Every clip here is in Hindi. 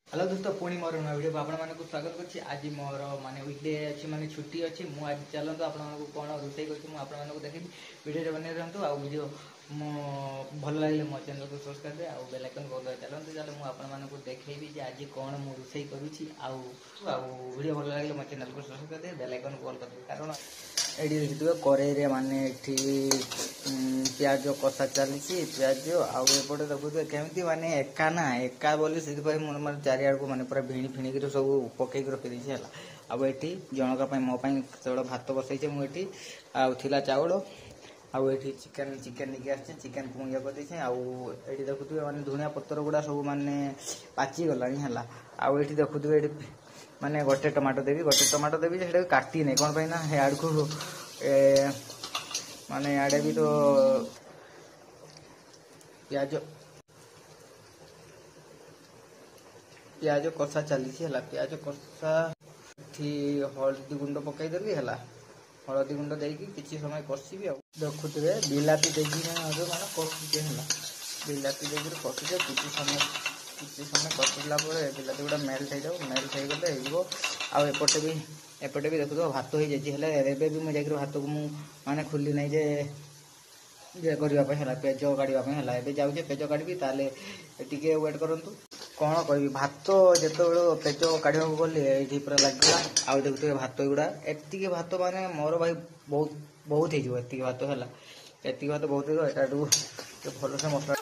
हेलो दोस्तों पुणी मोर नुआ वीडियो को आपको स्वागत करछि। आज मोर माने वीकडे अछि माने छुट्टी अछि। मु आज चलंतु आपनको कोन रोसई करछि मु आपनको देखि वीडियो बने रहंतु आ वीडियो मो भल लागले मो चैनल को सब्सक्राइब दे आ बेल आइकन को दबा चलंतु चलो मु आपनको देखैबी जे आज कोन मु रोसई करूछि आ वीडियो भल लागले मो चैनल को सब्सक्राइब दे बेल आइकन को ऑल कर दे। कारण एडी देखिथिबे करेई माने एठी प्याज कषा चली प्याज आउटे देखुए केमती माने एका ना एका बोली से मन चारिआड़ को माने पूरा भिणी फिणी सब पकई रखी है। आठी जनक मो केवल भात बसई मुझे आला चाउल आठी चिकेन चिकेन नहीं आसे चिकेन को ये करदे आठी देखुए माने धनिया पतर गुड़ा सब माने पाची गला है। आठी देखुए माने गोटे टमाटो देवी से काटी नहीं कौन ना आड़ को माने आड़े भी तो प्याज प्याज कषा चली प्याज कषा हलदी गुंड पकईदेली है। हलदी गुंड देकी किसी समय कषिबी आ देखुए बिलाती देगी माने कषुचे है बिलाती देकी कषुचे किसी समय कषिला बिलाती गुड़ा मेल्ट होगले एपटे भी देखुए भात हो जाए भी मुझे भात को माने खुली नहीं जे करने पेज काढ़ापी जाऊे पेज काढ़ी ताले टे वेट करूँ कौन कह भात जो पेज काढ़ा गली ये पूरा लगे आउ देखुए भात गुड़ा एति भात माने मोर भाई बहुत बहुत होती भात है एति भात बहुत भल से मसला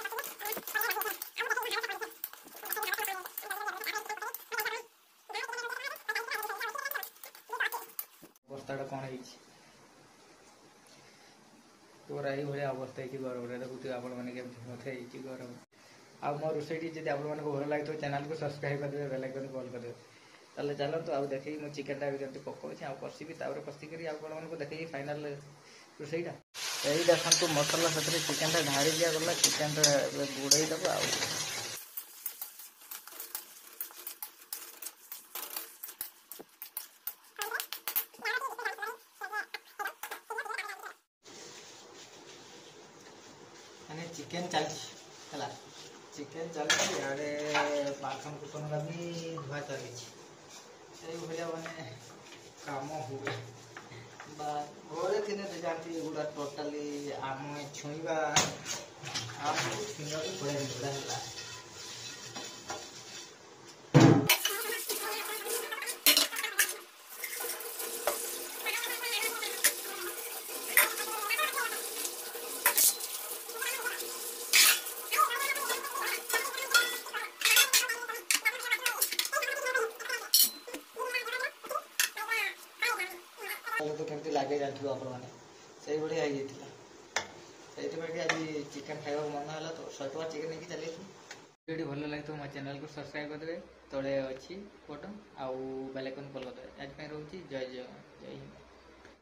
अवस्था कौन है पूरा ये अवस्था है गरम देखुए आप मत गरम आ मो रोसई जब आपको भल लगे तो चैनल को सब्सक्राइब करदे बेल आइकन कॉल करदे ताले चलते आउ देखे मो चिकेन टा भी पकाऊँ आ कषिबी कषिकी आपको देखे फाइनाल रोसईटा यही देखो मसला से चिकेन टा ढाड़ी दिया गला चिकेन गुड़े दब आ चिकेन चलती चिकेन चलती आड़े बासन कुसन का भी धुआ चली भाया माने कम हुए घरे थी जानती गुड़ा टोटाली आम छुईवा आम छुईवा बड़े गुड़ा है। तो केमती लगे जानते आपने से भाया आज चिकेन खावा मन है तो 100 टका चिकेन नहीं चलिए वीडियो भल लगे तो मो चैनल को सब्सक्राइब करदे तले अच्छी बटन आउ बेल आइकन कॉल करदे आज रोचे जय हिंद।